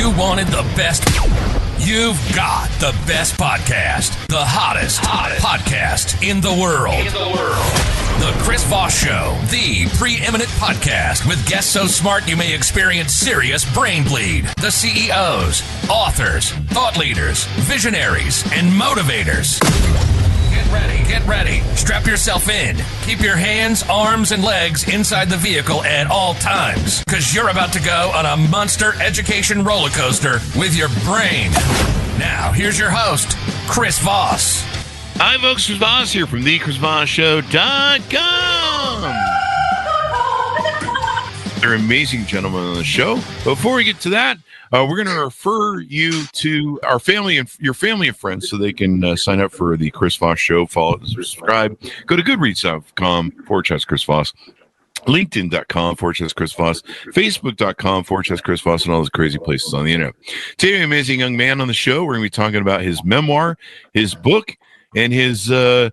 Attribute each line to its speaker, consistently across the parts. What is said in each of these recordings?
Speaker 1: you wanted the best, you've got the best podcast, the hottest podcast in the world. The Chris Voss Show, the preeminent podcast with guests so smart you may experience serious brain bleed. The CEOs, authors, thought leaders, visionaries, and motivators. Get ready. Strap yourself in. Keep your hands, arms, and legs inside the vehicle at all times, because you're about to go on a monster education roller coaster with your brain. Now, here's your host, Chris Voss.
Speaker 2: Hi, folks. Chris Voss here from thechrisvossshow.com. They're amazing gentlemen on the show. Before we get to that, we're going to refer you to our family and your family and friends so they can sign up for the Chris Voss Show, follow and subscribe. Go to goodreads.com/Chris Voss, LinkedIn.com/Chris Voss, Facebook.com/Chris Voss, and all those crazy places on the internet. Today, an amazing young man on the show. We're going to be talking about his memoir, his book, and his some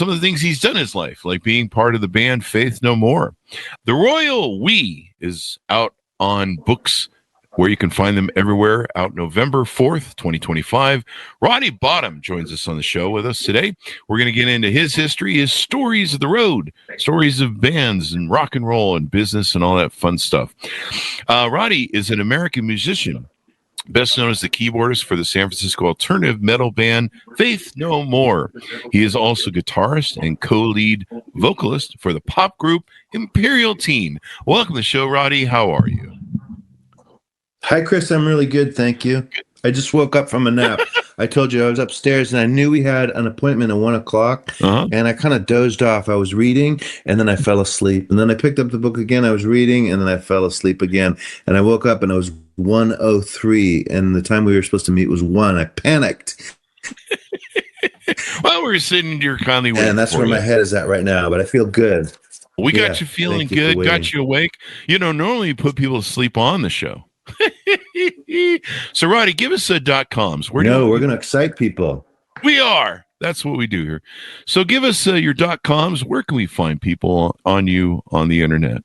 Speaker 2: of the things he's done in his life, like being part of the band Faith No More. The Royal We is out on books, where you can find them everywhere, out November 4th, 2025. Roddy Bottum joins us on the show with us today. We're going to get into his history, his stories of the road, stories of bands and rock and roll and business and all that fun stuff. Roddy is an American musician, best known as the keyboardist for the San Francisco alternative metal band Faith No More. He is also guitarist and co-lead vocalist for the pop group Imperial Teen. Welcome to the show, Roddy. How are you?
Speaker 3: Hi, Chris. I'm really good, thank you. I just woke up from a nap. I told you I was upstairs, and I knew we had an appointment at 1 o'clock, and I kind of dozed off. I was reading, and then I fell asleep. And then I picked up the book again. I was reading, and then I fell asleep again. And I woke up, and it was 1:03, and the time we were supposed to meet was 1. I panicked.
Speaker 2: Well, we're sitting here kindly waiting.
Speaker 3: And that's where my head is at right now, but I feel good.
Speaker 2: We got you feeling good, got you awake. You know, normally you put people to sleep on the show. So, Roddy, give us .coms.
Speaker 3: We're going to excite people.
Speaker 2: We are. That's what we do here. So give us your .coms. Where can we find people on you on the internet?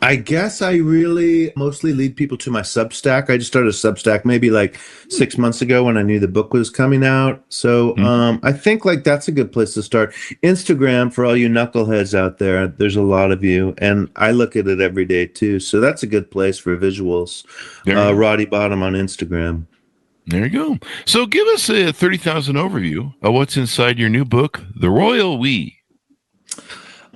Speaker 3: I guess I really mostly lead people to my Substack. I just started a Substack maybe like 6 months ago when I knew the book was coming out. So I think like that's a good place to start. Instagram, for all you knuckleheads out there, there's a lot of you, and I look at it every day too. So that's a good place for visuals. Roddy Bottum on Instagram.
Speaker 2: There you go. So give us a 30,000 overview of what's inside your new book, The Royal We.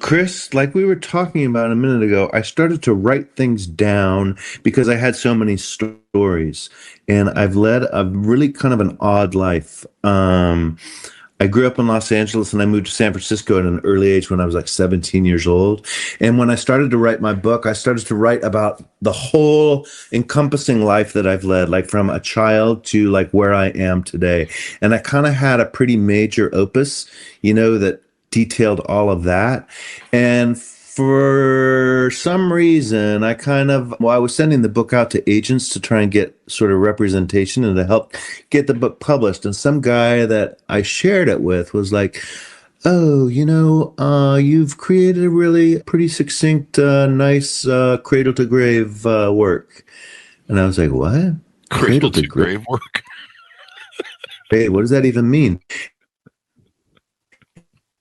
Speaker 3: Chris, like we were talking about a minute ago, I started to write things down because I had so many stories, and I've led a really kind of an odd life. I grew up in Los Angeles, and I moved to San Francisco at an early age when I was like 17 years old. And when I started to write my book, I started to write about the whole encompassing life that I've led, like from a child to like where I am today. And I kind of had a pretty major opus, that detailed all of that. And for some reason, I was sending the book out to agents to try and get sort of representation and to help get the book published. And some guy that I shared it with was like, oh, you've created a really pretty succinct, nice cradle to grave work. And I was like, what?
Speaker 2: Cradle to grave work?
Speaker 3: Hey, what does that even mean?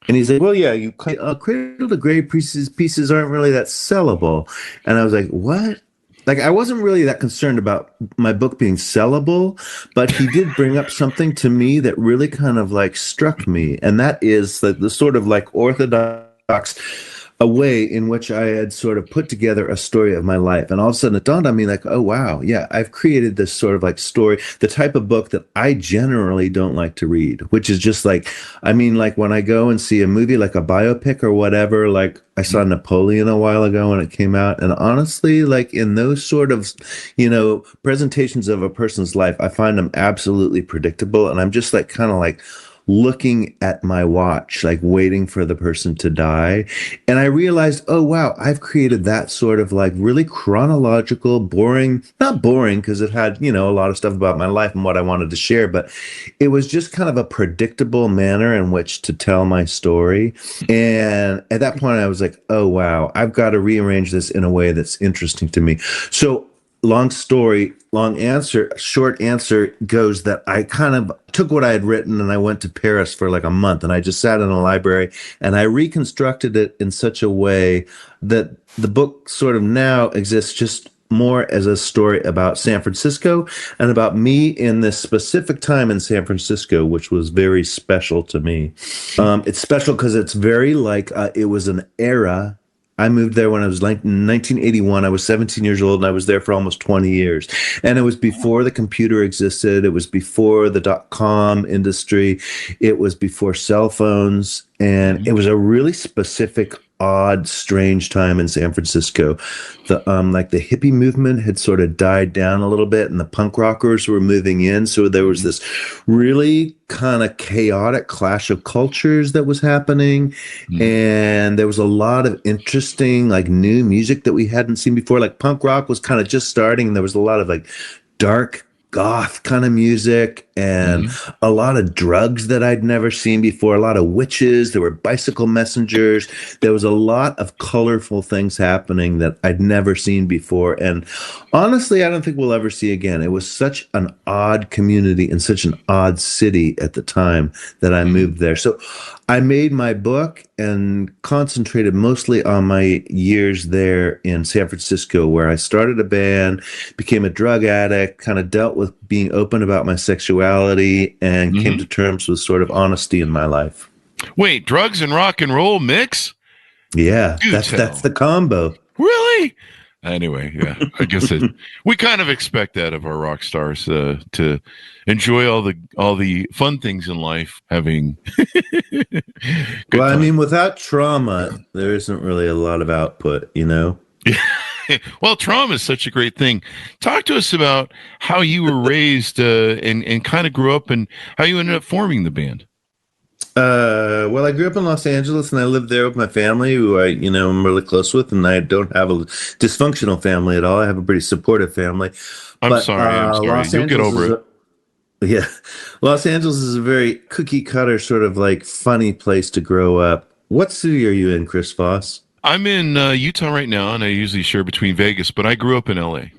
Speaker 3: And he's like, well, yeah, cradle to grave pieces aren't really that sellable. And I was like, what? Like, I wasn't really that concerned about my book being sellable, but he did bring up something to me that really kind of like struck me. And that is the sort of like orthodox a way in which I had sort of put together a story of my life. And all of a sudden it dawned on me like, oh, wow, yeah, I've created this sort of like story, the type of book that I generally don't like to read, which is just like, like when I go and see a movie, like a biopic or whatever, like I saw Napoleon a while ago when it came out. And honestly, like in those sort of, presentations of a person's life, I find them absolutely predictable. And I'm just like, kind of like, looking at my watch, like waiting for the person to die. And I realized, oh, wow, I've created that sort of like really chronological, boring, not boring because it had, a lot of stuff about my life and what I wanted to share, but it was just kind of a predictable manner in which to tell my story. And at that point, I was like, oh, wow, I've got to rearrange this in a way that's interesting to me. So long story, long answer, short answer goes that I kind of took what I had written and I went to Paris for like a month, and I just sat in a library and I reconstructed it in such a way that the book sort of now exists just more as a story about San Francisco and about me in this specific time in San Francisco, which was very special to me. It's special because it's very like it was an era. I moved there when I was like 1981. I was 17 years old and I was there for almost 20 years. And it was before the computer existed. It was before the .com industry. It was before cell phones. And it was a really specific, odd, strange time in San Francisco. The like the hippie movement had sort of died down a little bit and the punk rockers were moving in. So there was this really kind of chaotic clash of cultures that was happening. And there was a lot of interesting, like new music that we hadn't seen before. Like punk rock was kind of just starting. And there was a lot of like dark goth kind of music and a lot of drugs that I'd never seen before, a lot of witches. There were bicycle messengers. There was a lot of colorful things happening that I'd never seen before. And honestly, I don't think we'll ever see again. It was such an odd community and such an odd city at the time that I moved there. So I made my book and concentrated mostly on my years there in San Francisco, where I started a band, became a drug addict, kind of dealt with being open about my sexuality, and came to terms with sort of honesty in my life.
Speaker 2: Wait, drugs and rock and roll mix?
Speaker 3: Yeah, that's the combo.
Speaker 2: Really? Anyway, yeah, I guess we kind of expect that of our rock stars to enjoy all the fun things in life. Having
Speaker 3: well, I mean, without trauma, there isn't really a lot of output, you know.
Speaker 2: Well, trauma is such a great thing. Talk to us about how you were raised and kind of grew up and how you ended up forming the band.
Speaker 3: Well, I grew up in Los Angeles and I lived there with my family, who I'm really close with, and I don't have a dysfunctional family at all. I have a pretty supportive family.
Speaker 2: I'm sorry. You'll get over it.
Speaker 3: Yeah. Los Angeles is a very cookie cutter sort of like funny place to grow up. What city are you in, Chris Voss?
Speaker 2: I'm in Utah right now, and I usually share between Vegas, but I grew up in L.A.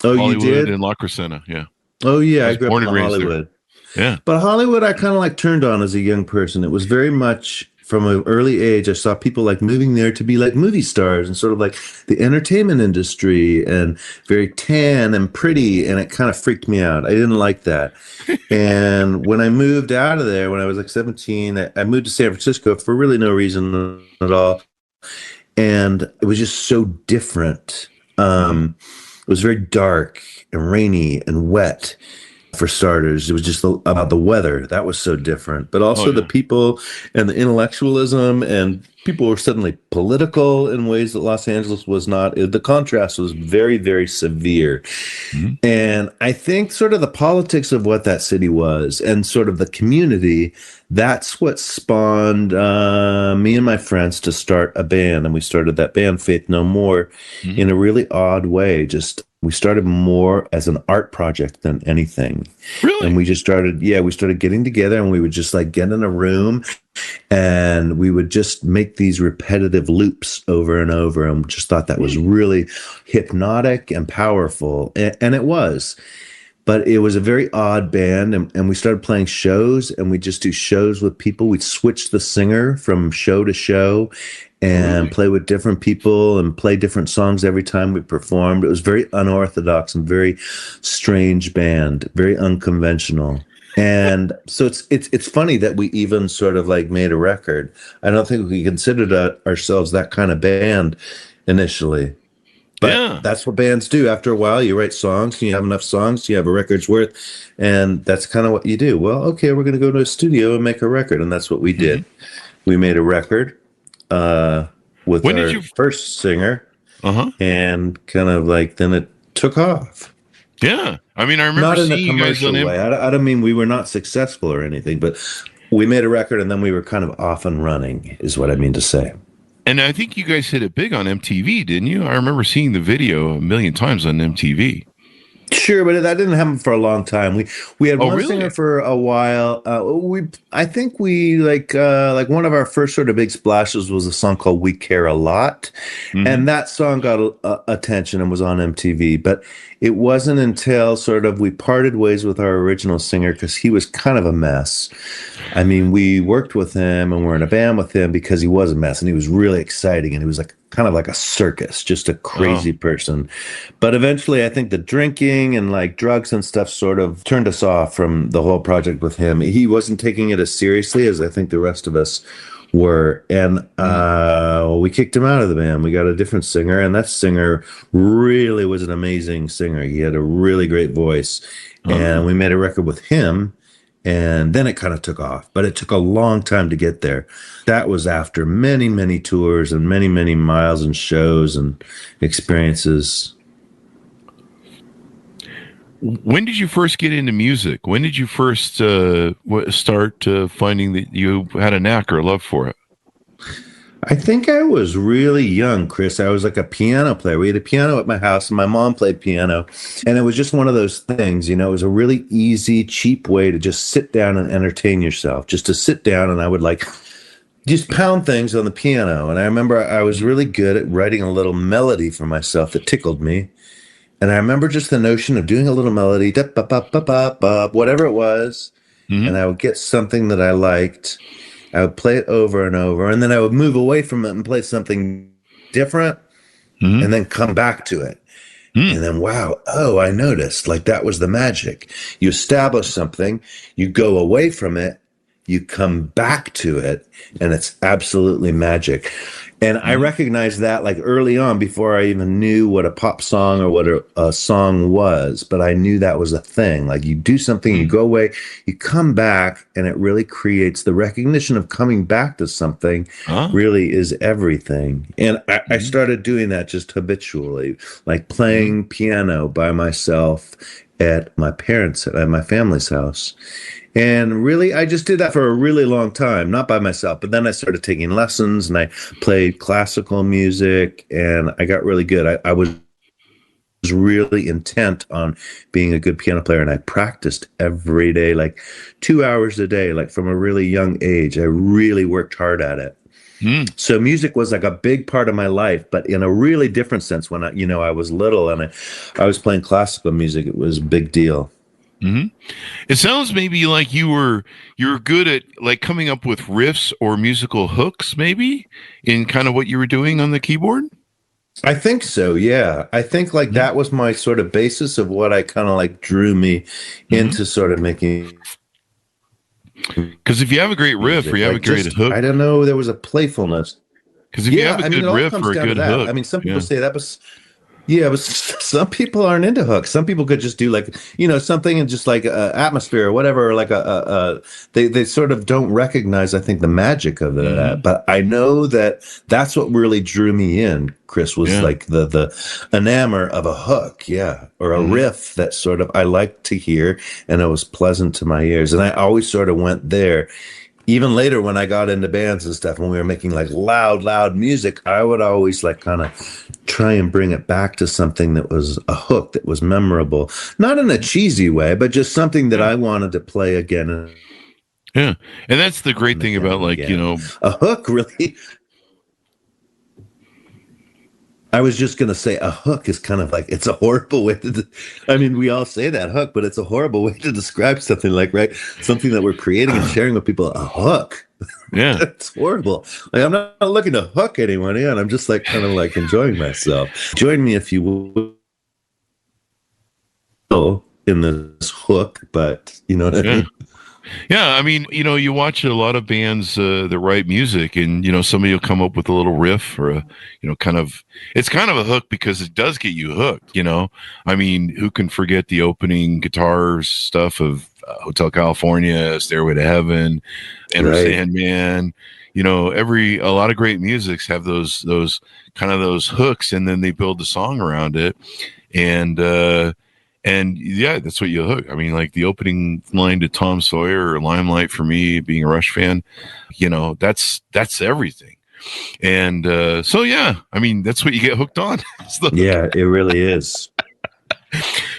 Speaker 3: Oh,
Speaker 2: Hollywood,
Speaker 3: you did?
Speaker 2: In La Crescenta, yeah.
Speaker 3: Oh, yeah. I
Speaker 2: was
Speaker 3: grew up
Speaker 2: born
Speaker 3: in
Speaker 2: and raised
Speaker 3: Hollywood.
Speaker 2: There. Yeah.
Speaker 3: But Hollywood, I kind of like turned on as a young person. It was very much from an early age. I saw people like moving there to be like movie stars and sort of like the entertainment industry, and very tan and pretty. And it kind of freaked me out. I didn't like that. And when I moved out of there, when I was like 17, I moved to San Francisco for really no reason at all. And it was just so different. It was very dark and rainy and wet. For starters, it was just about the weather. That was so different. But also the people and the intellectualism, and people were suddenly political in ways that Los Angeles was not. The contrast was very, very severe. And I think sort of the politics of what that city was and sort of the community, that's what spawned me and my friends to start a band. And we started that band, Faith No More, in a really odd way. We started more as an art project than anything.
Speaker 2: Really?
Speaker 3: And we started getting together, and we would just like get in a room and we would just make these repetitive loops over and over, and just thought that was really hypnotic and powerful. And it was. But it was a very odd band, and we started playing shows, and we'd just do shows with people. We'd switch the singer from show to show and play with different people and play different songs every time we performed. It was very unorthodox and very strange band, very unconventional. And so it's funny that we even sort of like made a record. I don't think we considered ourselves that kind of band initially. But that's what bands do. After a while, you write songs, and you have enough songs, you have a record's worth, and that's kind of what you do. Well, okay, we're going to go to a studio and make a record, and that's what we did. We made a record with our first singer, and kind of like then it took off.
Speaker 2: Yeah, I mean, I remember seeing you guys on
Speaker 3: way. I don't mean we were not successful or anything, but we made a record, and then we were kind of off and running, is what I mean to say.
Speaker 2: And I think you guys hit it big on MTV, didn't you? I remember seeing the video a million times on MTV.
Speaker 3: Sure, but that didn't happen for a long time. We had
Speaker 2: Oh,
Speaker 3: one
Speaker 2: really?
Speaker 3: singer for a while. I think we like one of our first sort of big splashes was a song called "We Care a Lot,"
Speaker 2: Mm-hmm.
Speaker 3: and that song got attention and was on MTV. But it wasn't until sort of we parted ways with our original singer because he was kind of a mess. I mean, we worked with him and we're in a band with him because he was a mess and he was really exciting and he was like kind of like a circus, just a
Speaker 2: Oh,
Speaker 3: crazy person. But eventually, I think the drinking and like drugs and stuff sort of turned us off from the whole project with him. He wasn't taking it as seriously as I think the rest of us were. And we kicked him out of the band. We got a different singer, and that singer really was an amazing singer. He had a really great voice. And we made a record with him. And then it kind of took off, but it took a long time to get there. That was after many, many tours and many, many miles and shows and experiences.
Speaker 2: when did you first get into music? When did you first start finding that you had a knack or a love for it?
Speaker 3: I think I was really young, Chris. I was like a piano player. We had a piano at my house, and my mom played piano. And it was just one of those things, you know, it was a really easy, cheap way to just sit down and entertain yourself, just to sit down. And I would like just pound things on the piano. And I remember I was really good at writing a little melody for myself that tickled me. And I remember just the notion of doing a little melody, whatever it was.
Speaker 2: Mm-hmm.
Speaker 3: And I would get something that I liked. I would play it over and over, and then I would move away from it and play something different,
Speaker 2: Mm-hmm.
Speaker 3: and then come back to it. And then, wow, oh, I noticed. Like that was the magic. You establish something, you go away from it, you come back to it, and it's absolutely magic. And I recognized that like early on before I even knew what a pop song or what a song was. But I knew that was a thing. Like you do something, you go away, you come back, and it really creates the recognition of coming back to something really is everything. And I started doing that just habitually, like playing piano by myself at my parents' at my family's house. And really, I just did that for a really long time, not by myself. But then I started taking lessons and I played classical music and I got really good. I was really intent on being a good piano player and I practiced every day, like 2 hours a day, like from a really young age. I really worked hard at it. So music was like a big part of my life, but in a really different sense when I was little and I was playing classical music, it was a big deal.
Speaker 2: Mm-hmm. It sounds maybe like you're good at like coming up with riffs or musical hooks, maybe in kind of what you were doing on the keyboard.
Speaker 3: I think so. Yeah. I think like that was my sort of basis of what I kind of like drew me into sort of making.
Speaker 2: Because if you have a great riff or you have
Speaker 3: Like
Speaker 2: a great
Speaker 3: just,
Speaker 2: hook,
Speaker 3: I don't know, there was a playfulness.
Speaker 2: because if you have a
Speaker 3: I mean,
Speaker 2: good
Speaker 3: it all
Speaker 2: riff
Speaker 3: comes
Speaker 2: or a
Speaker 3: down to
Speaker 2: good
Speaker 3: that.
Speaker 2: hook,
Speaker 3: I mean, some people say that was. Yeah, but some people aren't into hooks. Some people could just do like, something and just like atmosphere or whatever, like they sort of don't recognize, I think, the magic of that. But I know that that's what really drew me in, Chris, was like the enamor of a hook. Yeah. Or a riff that sort of I liked to hear and it was pleasant to my ears. And I always sort of went there. Even later when I got into bands and stuff, when we were making like loud music, I would always like kind of try and bring it back to something that was a hook that was memorable, not in a cheesy way, but just something that I wanted to play again.
Speaker 2: And that's the great thing about like,
Speaker 3: a hook really. I was just going to say a hook is kind of like, it's a horrible way I mean, we all say that hook, but it's a horrible way to describe something like, right? Something that we're creating and sharing with people, a hook.
Speaker 2: Yeah.
Speaker 3: It's horrible. Like, I'm not looking to hook anyone in. I'm just like kind of like enjoying myself. Join me if you will in this hook, but you know what I mean?
Speaker 2: Yeah, I mean, you watch a lot of bands that write music, and somebody will come up with a little riff or a, it's kind of a hook because it does get you hooked. I mean, who can forget the opening guitar stuff of Hotel California, Stairway to Heaven, Enter Sandman. A lot of great musics have those kind of those hooks, and then they build the song around it, and yeah, that's what you hook. I mean, like the opening line to Tom Sawyer or Limelight for me, being a Rush fan, that's everything. And so, yeah, I mean, that's what you get hooked on.
Speaker 3: Yeah, it really is.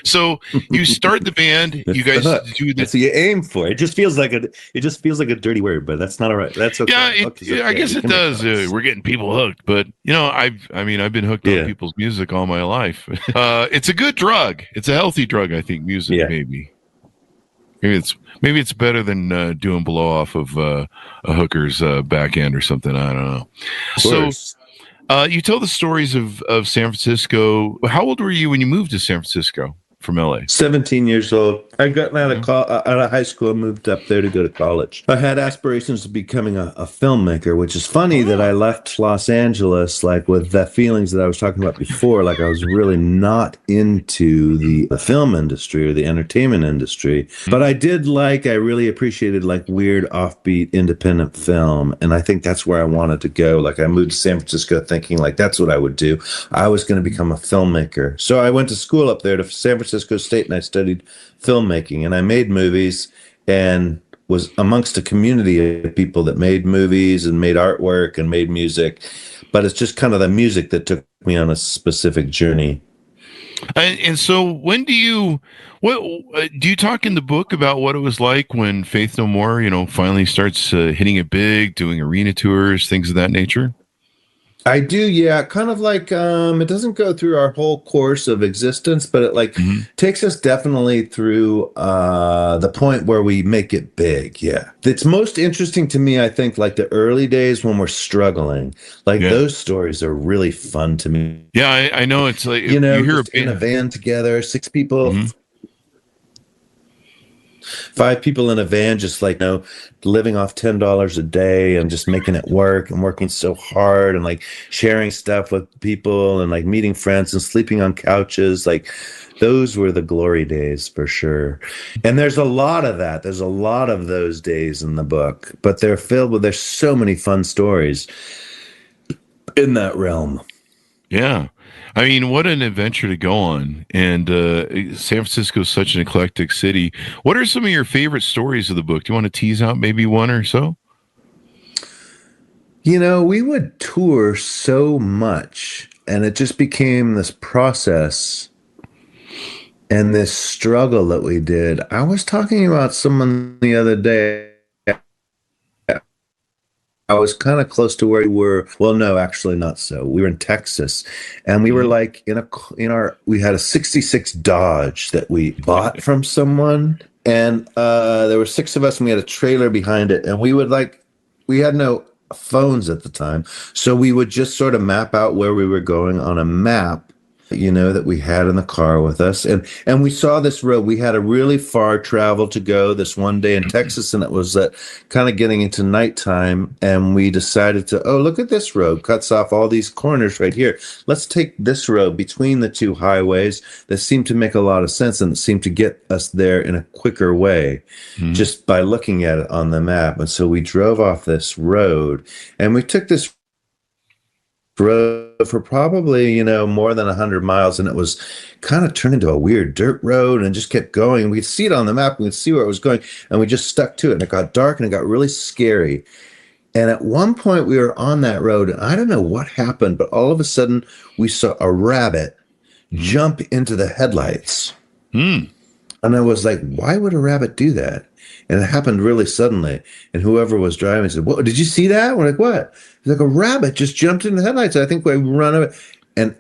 Speaker 2: So you start the band. You guys do
Speaker 3: That's what you aim for. It just feels like a dirty word, but that's not all right. That's okay.
Speaker 2: Yeah, I guess it does. We're getting people hooked, but I've been hooked on people's music all my life. It's a good drug. It's a healthy drug, I think. Music, maybe it's better than doing blow off of a hooker's back end or something. I don't know. So. You tell the stories of San Francisco. How old were you when you moved to San Francisco from LA?
Speaker 3: 17 years old. I got out of high school and moved up there to go to college. I had aspirations of becoming a filmmaker, which is funny that I left Los Angeles like with the feelings that I was talking about before. Like I was really not into the film industry or the entertainment industry. But I really appreciated like weird offbeat independent film. And I think that's where I wanted to go. Like I moved to San Francisco thinking like that's what I would do. I was going to become a filmmaker. So I went to school up there to San Francisco State and I studied filmmaking, and I made movies and was amongst a community of people that made movies and made artwork and made music. But it's just kind of the music that took me on a specific journey.
Speaker 2: And so when do you talk in the book about what it was like when Faith No More, finally starts hitting it big, doing arena tours, things of that nature?
Speaker 3: I do, yeah. Kind of like it doesn't go through our whole course of existence, but it takes us definitely through the point where we make it big. Yeah, it's most interesting to me. I think like the early days when we're struggling, those stories are really fun to me.
Speaker 2: Yeah, I know. It's like you hear
Speaker 3: in a van together, 6 people. 5 people in a van, just living off $10 a day and just making it work and working so hard and like sharing stuff with people and like meeting friends and sleeping on couches. Like those were the glory days for sure. And there's a lot of that. There's a lot of those days in the book, but there's so many fun stories in that realm.
Speaker 2: Yeah. I mean, what an adventure to go on. And San Francisco is such an eclectic city. What are some of your favorite stories of the book? Do you want to tease out maybe one or so?
Speaker 3: We would tour so much, and it just became this process and this struggle that we did. I was talking about someone the other day. I was kind of close to where we were. Well, no, actually not so. We were in Texas, and we were like we had a 66 Dodge that we bought from someone, and there were 6 of us, and we had a trailer behind it, and we had no phones at the time, so we would just sort of map out where we were going on a map, that we had in the car with us. And we saw this road. We had a really far travel to go this one day in Texas, and it was kind of getting into nighttime. And we decided to, look at this road. Cuts off all these corners right here. Let's take this road between the 2 highways that seemed to make a lot of sense and seemed to get us there in a quicker way just by looking at it on the map. And so we drove off this road, and we took this road for probably more than 100 miles, and it was kind of turned into a weird dirt road and just kept going. We could see it on the map, we could see where it was going, and we just stuck to it. And it got dark and it got really scary. And at one point we were on that road, and I don't know what happened, but all of a sudden we saw a rabbit jump into the headlights. And I was like, why would a rabbit do that? And it happened really suddenly. And whoever was driving said, "What? Did you see that?" We're like, "What?" He's like, "A rabbit just jumped in the headlights. I think we run over." And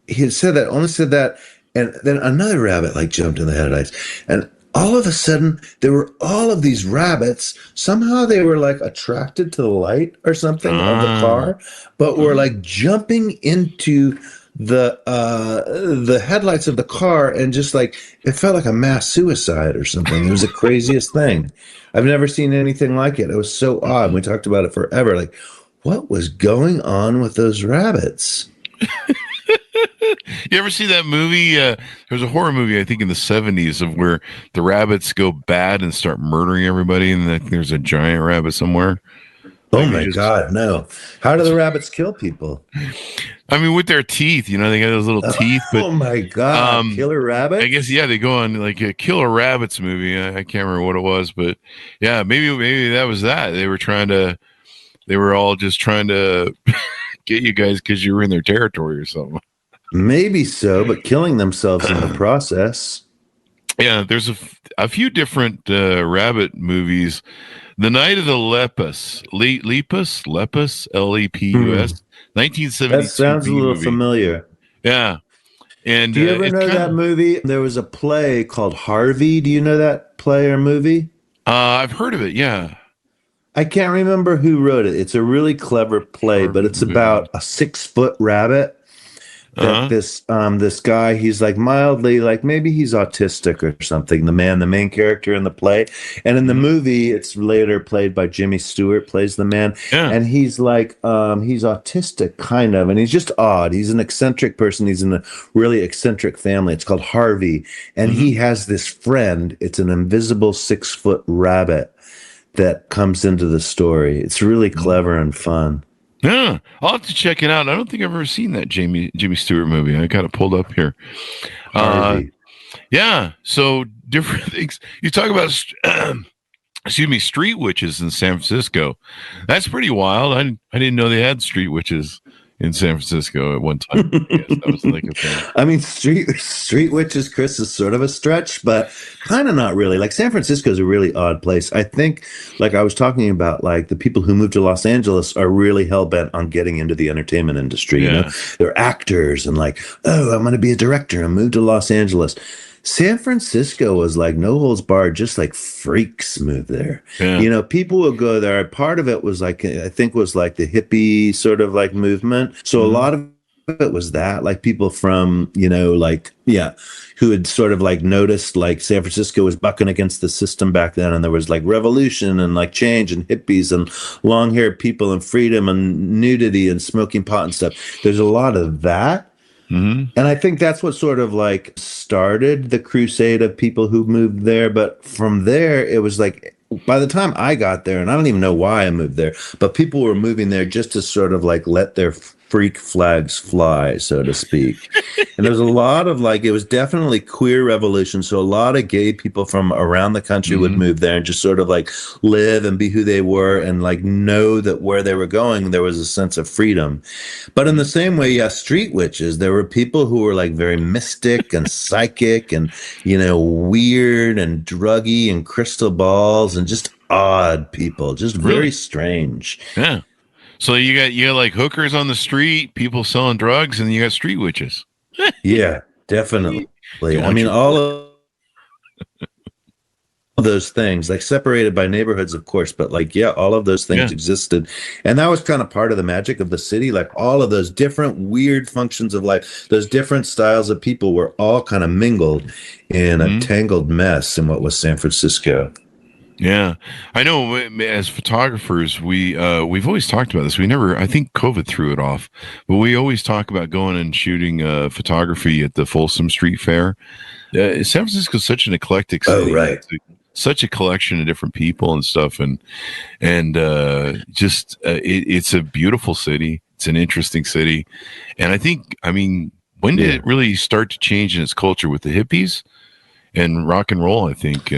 Speaker 3: he had only said that. And then another rabbit jumped in the headlights. And all of a sudden, there were all of these rabbits. Somehow they were attracted to the light or something of the car, but were jumping into the headlights of the car, and just it felt like a mass suicide or something. It was the craziest thing. I've never seen anything like it. It was so odd. We talked about it forever. What was going on with those rabbits?
Speaker 2: You ever see that movie? There was a horror movie, I think, in the 70s of where the rabbits go bad and start murdering everybody, and there's a giant rabbit somewhere.
Speaker 3: Oh my God, no. How do the rabbits kill people?
Speaker 2: I mean, with their teeth, they got those little teeth. But,
Speaker 3: oh my God, killer rabbit?
Speaker 2: I guess, yeah, they go on a Killer Rabbits movie. I can't remember what it was, but yeah, maybe that was that. They were all just trying to get you guys because you were in their territory or something.
Speaker 3: Maybe so, but killing themselves in the process.
Speaker 2: Yeah, there's a few different rabbit movies. The Night of the Lepus, Lepus,
Speaker 3: Hmm.
Speaker 2: Lepus,
Speaker 3: That
Speaker 2: 1972
Speaker 3: sounds a
Speaker 2: B
Speaker 3: little
Speaker 2: movie.
Speaker 3: familiar.
Speaker 2: Yeah, and
Speaker 3: Do you ever
Speaker 2: it's
Speaker 3: know
Speaker 2: kind
Speaker 3: that
Speaker 2: of.
Speaker 3: movie? There was a play called Harvey. Do you know that play or movie?
Speaker 2: I've heard of it. Yeah,
Speaker 3: I can't remember who wrote it. It's a really clever play, but
Speaker 2: Harvey
Speaker 3: it's
Speaker 2: movie.
Speaker 3: about a 6 foot rabbit that
Speaker 2: Uh
Speaker 3: this guy, he's like mildly, like maybe he's autistic or something, the main character in the play. And in the
Speaker 2: huh.
Speaker 3: movie it's later played by Jimmy Stewart, plays the man.
Speaker 2: Yeah.
Speaker 3: And he's like he's autistic kind of, and he's just odd. He's an eccentric person. He's in a really eccentric family. It's called Harvey, and
Speaker 2: Hmm.
Speaker 3: he has this friend. It's an invisible 6 foot rabbit that comes into the story. It's really clever and fun.
Speaker 2: Yeah, I'll have to check it out. I don't think I've ever seen that Jimmy Stewart movie. I got it pulled up here. Uh,
Speaker 3: Harvey.
Speaker 2: yeah, so different things. You talk about, excuse me, street witches in San Francisco. That's pretty wild. I didn't know they had street witches in San Francisco at one time. I guess that was like a thing.
Speaker 3: I mean, street witches, Chris, is sort of a stretch, but kind of not really. Like San Francisco is a really odd place. I think, like I was talking about, like the people who move to Los Angeles are really hell bent on getting into the entertainment industry. You know,
Speaker 2: Yeah.
Speaker 3: they're actors and like, oh, I'm going to be a director and move to Los Angeles. San Francisco was like no holds barred, just like freaks move there.
Speaker 2: Yeah.
Speaker 3: You know, people would go there. Part of it was like, I think was like the hippie sort of like movement. So a
Speaker 2: Mhm.
Speaker 3: lot of it was that, like people from, you know, like, yeah, who had sort of like noticed like San Francisco was bucking against the system back then. And there was like revolution and like change and hippies and long haired people and freedom and nudity and smoking pot and stuff. There's a lot of that.
Speaker 2: Mhm.
Speaker 3: And I think that's what sort of like started the crusade of people who moved there. But from there, it was like by the time I got there, and I don't even know why I moved there, but people were moving there just to sort of like let their freak flags fly, so to speak. And there was a lot of like, it was definitely queer revolution. So a lot of gay people from around the country would
Speaker 2: Mhm.
Speaker 3: move there and just sort of like live and be who they were and like know that where they were going, there was a sense of freedom. But in the same way, yeah, street witches, there were people who were like very mystic and psychic and, you know, weird and druggy and crystal balls and just odd people, just very
Speaker 2: Really?
Speaker 3: strange.
Speaker 2: Yeah. So you got like hookers on the street, people selling drugs, and you got street witches.
Speaker 3: Yeah, definitely.
Speaker 2: Do you
Speaker 3: I
Speaker 2: want
Speaker 3: mean,
Speaker 2: your
Speaker 3: all of those things, like separated by neighborhoods, of course, but like, yeah, all of those
Speaker 2: Yeah.
Speaker 3: things existed. And that was kind of part of the magic of the city. Like all of those different weird functions of life, those different styles of people were all kind of mingled in a
Speaker 2: Mhm.
Speaker 3: tangled mess in what was San Francisco.
Speaker 2: Yeah, I know. As photographers, we've always talked about this. We never, I think, COVID threw it off, but we always talk about going and shooting photography at the Folsom Street Fair. San Francisco is such an eclectic
Speaker 3: Oh,
Speaker 2: city.
Speaker 3: right.
Speaker 2: It's such a collection of different people and stuff, and just it's a beautiful city. It's an interesting city, and I think, I mean, when did
Speaker 3: Yeah.
Speaker 2: it really start to change in its culture with the hippies and rock and roll? I think.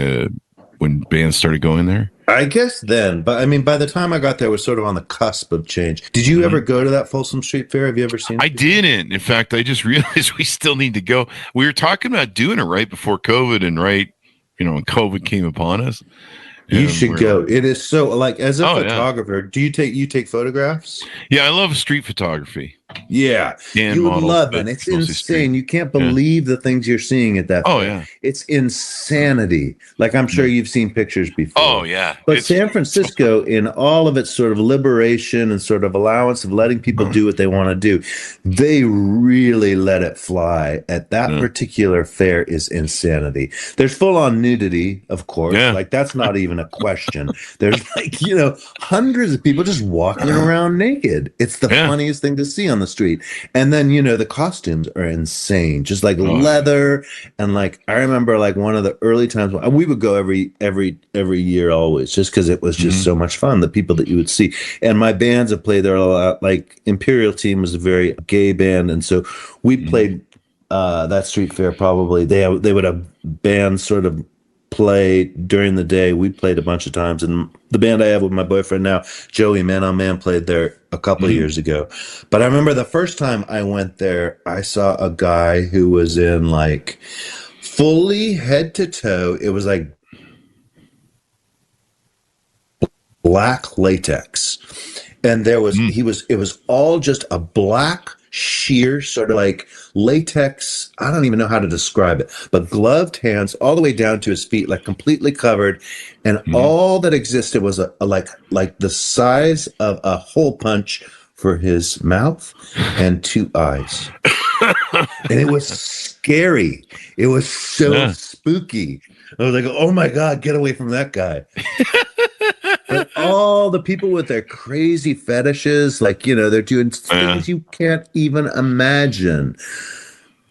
Speaker 2: When bands started going there?
Speaker 3: I guess then, but I mean, by the time I got there, it was sort of on the cusp of change. Did you ever go to that Folsom Street Fair? Have you ever seen it?
Speaker 2: I didn't. In fact, I just realized we still need to go. We were talking about doing it right before COVID, and right, when COVID came upon us.
Speaker 3: You
Speaker 2: And
Speaker 3: should
Speaker 2: we're
Speaker 3: go.
Speaker 2: like,
Speaker 3: It is so like as a
Speaker 2: oh yeah,
Speaker 3: photographer, do you take photographs?
Speaker 2: yeah. I love street photography
Speaker 3: Yeah,
Speaker 2: and
Speaker 3: you would
Speaker 2: models,
Speaker 3: love
Speaker 2: but
Speaker 3: it. It's
Speaker 2: mostly street.
Speaker 3: insane. You can't
Speaker 2: Yeah.
Speaker 3: believe the things you're seeing at that
Speaker 2: Oh
Speaker 3: fair.
Speaker 2: yeah.
Speaker 3: It's insanity. Like I'm sure you've seen pictures before.
Speaker 2: Oh yeah.
Speaker 3: But
Speaker 2: It's
Speaker 3: San Francisco, in all of its sort of liberation and sort of allowance of letting people do what they want to do, they really let it fly. At that
Speaker 2: Yeah.
Speaker 3: particular fair is insanity. There's full on nudity, of course.
Speaker 2: Yeah.
Speaker 3: Like that's not even a question. There's like, hundreds of people just walking around naked. It's the
Speaker 2: Yeah.
Speaker 3: funniest thing to see on the street. And then, the costumes are insane, just like
Speaker 2: Oh,
Speaker 3: leather. And like, I remember like one of the early times when we would go every year, always, just because it was just so much fun. The people that you would see, and my bands have played there a lot. Like Imperial Team was a very gay band. And so we played, that street fair. Probably they would have bands sort of play during the day. We played a bunch of times, and the band I have with my boyfriend now, Joey Man on Man, played there a couple of years ago. But I remember the first time I went there, I saw a guy who was in like fully head to toe. It was like black latex, and there was it was all just a black sheer sort of like latex. I don't even know how to describe it, but gloved hands all the way down to his feet, like completely covered, and all that existed was a like the size of a hole punch for his mouth and 2 eyes. And it was scary. It was so spooky. I was like, oh my God, get away from that guy. But all the people with their crazy fetishes, like, you know, they're doing things you can't even imagine.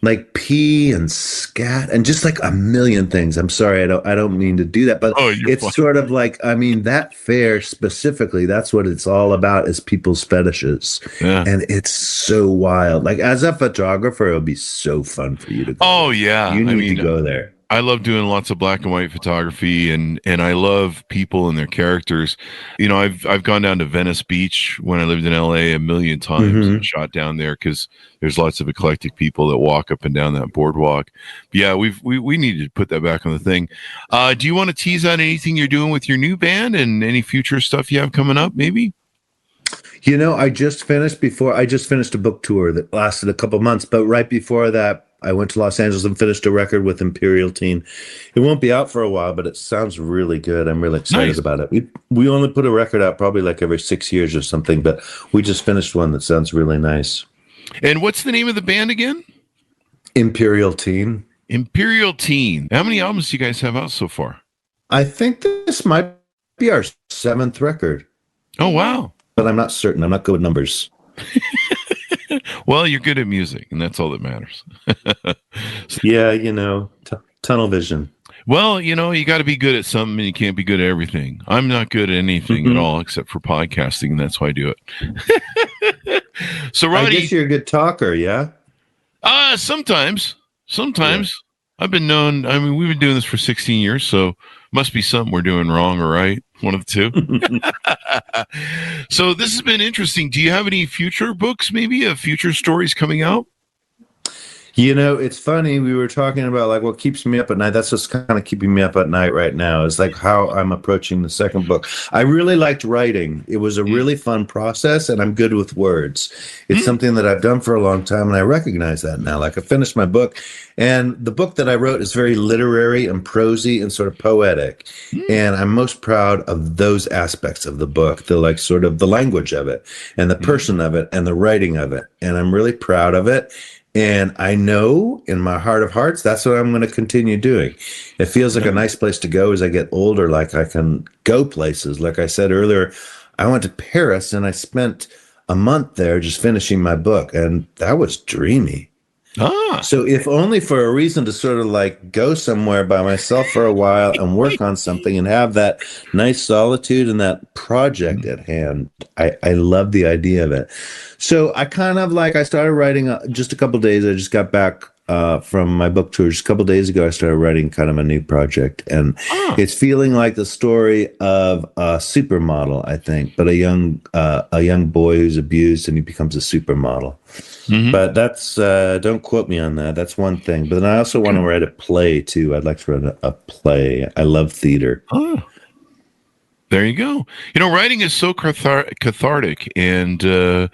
Speaker 3: Like pee and scat and just like a million things. I'm sorry, I don't mean to do that, but it's sort of like, I mean, that fair specifically, that's what it's all about, is people's fetishes. Yeah. And it's so wild. Like, as a photographer, it would be so fun for you to go.
Speaker 2: Oh yeah.
Speaker 3: You need to go there.
Speaker 2: I love doing lots of black and white photography, and I love people and their characters. You know, I've gone down to Venice Beach when I lived in LA a million times and shot down there because there's lots of eclectic people that walk up and down that boardwalk. But yeah, we need to put that back on the thing. Do you want to tease out anything you're doing with your new band and any future stuff you have coming up, maybe?
Speaker 3: You know, I just finished a book tour that lasted a couple months, but right before that, I went to Los Angeles and finished a record with Imperial Teen. It won't be out for a while, but it sounds really good. I'm really excited about it. We only put a record out probably like every 6 years or something, but we just finished one that sounds really nice.
Speaker 2: And what's the name of the band again?
Speaker 3: Imperial Teen.
Speaker 2: Imperial Teen. How many albums do you guys have out so far?
Speaker 3: I think this might be our 7th record.
Speaker 2: Oh, wow.
Speaker 3: But I'm not certain. I'm not good with numbers.
Speaker 2: Well, you're good at music, and that's all that matters.
Speaker 3: Yeah, you know, tunnel vision.
Speaker 2: Well, you know, you got to be good at something, and you can't be good at everything. I'm not good at anything at all except for podcasting, and that's why I do it. So, Roddy,
Speaker 3: I guess you're a good talker, yeah?
Speaker 2: Sometimes. Yeah. I've been known. I mean, we've been doing this for 16 years, so must be something we're doing wrong or right. One of the two. So this has been interesting. Do you have any future books, maybe, of future stories coming out?
Speaker 3: You know, it's funny. We were talking about like what keeps me up at night. That's just kind of keeping me up at night right now. Is like how I'm approaching the second book. I really liked writing. It was a really fun process, and I'm good with words. It's something that I've done for a long time, and I recognize that now. Like I finished my book, and the book that I wrote is very literary and prosy and sort of poetic. And I'm most proud of those aspects of the book, the like sort of the language of it and the person of it and the writing of it. And I'm really proud of it. And I know in my heart of hearts, that's what I'm going to continue doing. It feels like a nice place to go as I get older. Like I can go places. Like I said earlier, I went to Paris and I spent a month there just finishing my book. And that was dreamy. So if only for a reason to sort of like go somewhere by myself for a while and work on something and have that nice solitude and that project at hand. I love the idea of it. So I kind of like, I started writing just a couple of days. I just got back from my book tour just a couple of days ago. I started writing kind of a new project, and it's feeling like the story of a supermodel, I think, but a young boy who's abused and he becomes a supermodel. But that's don't quote me on that. That's one thing. But then I also want to write a play too. I'd like to write a play. I love theater.
Speaker 2: There you go. You know, writing is so cathartic, and you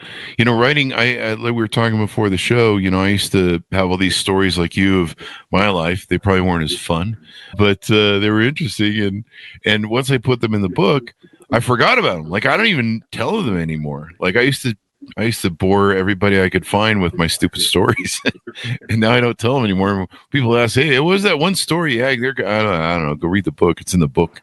Speaker 2: know, writing. I like we were talking before the show. You know, I used to have all these stories like you of my life. They probably weren't as fun, but they were interesting. And once I put them in the book, I forgot about them. Like I don't even tell them anymore. Like I used to bore everybody I could find with my stupid stories, and now I don't tell them anymore. People ask, "Hey, what was that one story?" Yeah, I don't know. Go read the book. It's in the book.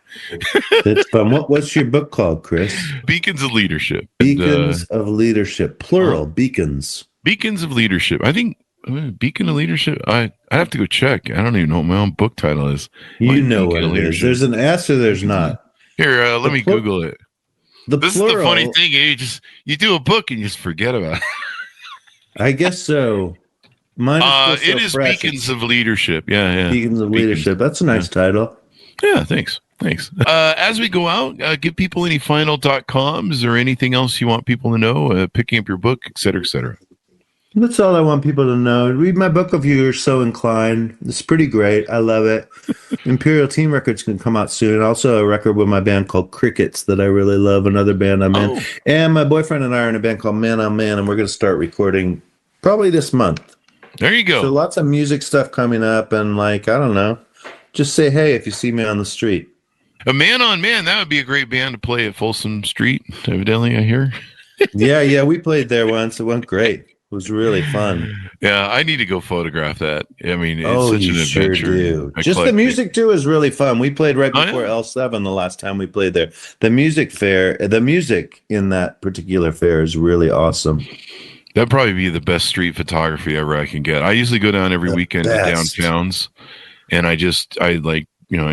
Speaker 3: It's fun. What's your book called, Chris?
Speaker 2: Beacons of Leadership.
Speaker 3: Beacons of Leadership, plural. Beacons.
Speaker 2: Beacons of Leadership. I think Beacon of Leadership. I have to go check. I don't even know what my own book title is.
Speaker 3: You know what it is. There's an S or there's not.
Speaker 2: Here, let me Google it. This is the funny thing. You do a book and you just forget about it.
Speaker 3: I guess so. Mine is
Speaker 2: it is fresh. Beacons of Leadership. Yeah.
Speaker 3: Beacons of Leadership. That's a nice title.
Speaker 2: Yeah, thanks. As we go out, give people any final .coms or anything else you want people to know, picking up your book, et cetera, et cetera.
Speaker 3: That's all I want people to know. Read my book if you're so inclined. It's pretty great. I love it. Imperial Team Records can come out soon. Also a record with my band called Crickets that I really love, another band I'm in. And my boyfriend and I are in a band called Man on Man, and we're going to start recording probably this month.
Speaker 2: There you go.
Speaker 3: So lots of music stuff coming up, and I don't know. Just say hey if you see me on the street.
Speaker 2: A Man on Man, that would be a great band to play at Folsom Street, evidently, I hear.
Speaker 3: Yeah, we played there once. It went great. It was really fun.
Speaker 2: Yeah, I need to go photograph that. I mean, it's such an adventure.
Speaker 3: Sure do. Just the music too is really fun. We played right before L7 the last time we played there. The music in that particular fair is really awesome.
Speaker 2: That'd probably be the best street photography ever I can get. I usually go down every weekend to downtowns, and I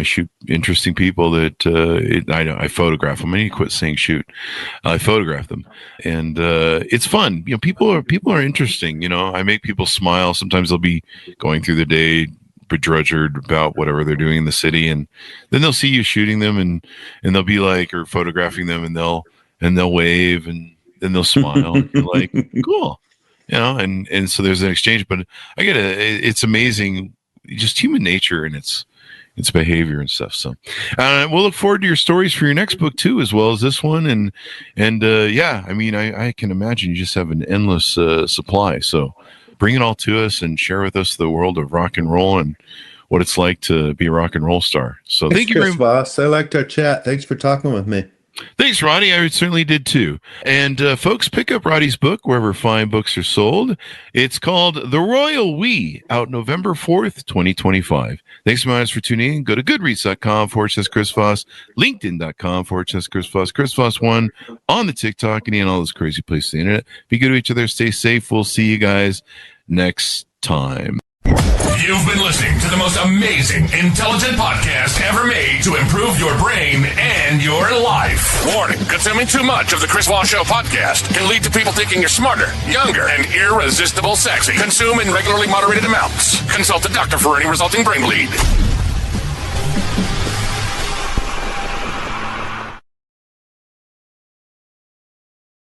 Speaker 2: shoot interesting people that I photograph them. I need to quit saying shoot. I photograph them, and it's fun. People are interesting. I make people smile. Sometimes they'll be going through the day bedraggered about whatever they're doing in the city, and then they'll see you shooting them, and they'll be like, or photographing them, and they'll wave, and then they'll smile. And you're like, cool, and so there's an exchange. But it's amazing, just human nature and its behavior and stuff. So we'll look forward to your stories for your next book too, as well as this one. And I can imagine you just have an endless supply. So bring it all to us and share with us the world of rock and roll and what it's like to be a rock and roll star. So thank you,
Speaker 3: Chris Voss. I liked our chat. Thanks for talking with me.
Speaker 2: Thanks, Roddy. I certainly did too. And folks, pick up Roddy's book wherever fine books are sold. It's called The Royal We, out November 4th, 2025. Thanks so much for tuning in. Go to goodreads.com/Chris Voss, linkedin.com/Chris Voss, Chris Voss1 on the TikTok and all those crazy places on the internet. Be good to each other. Stay safe. We'll see you guys next time.
Speaker 1: You've been listening to the most amazing, intelligent podcast ever made to improve your brain and your life. Warning, consuming too much of the Chris Voss Show podcast can lead to people thinking you're smarter, younger, and irresistible sexy. Consume in regularly moderated amounts. Consult a doctor for any resulting brain bleed.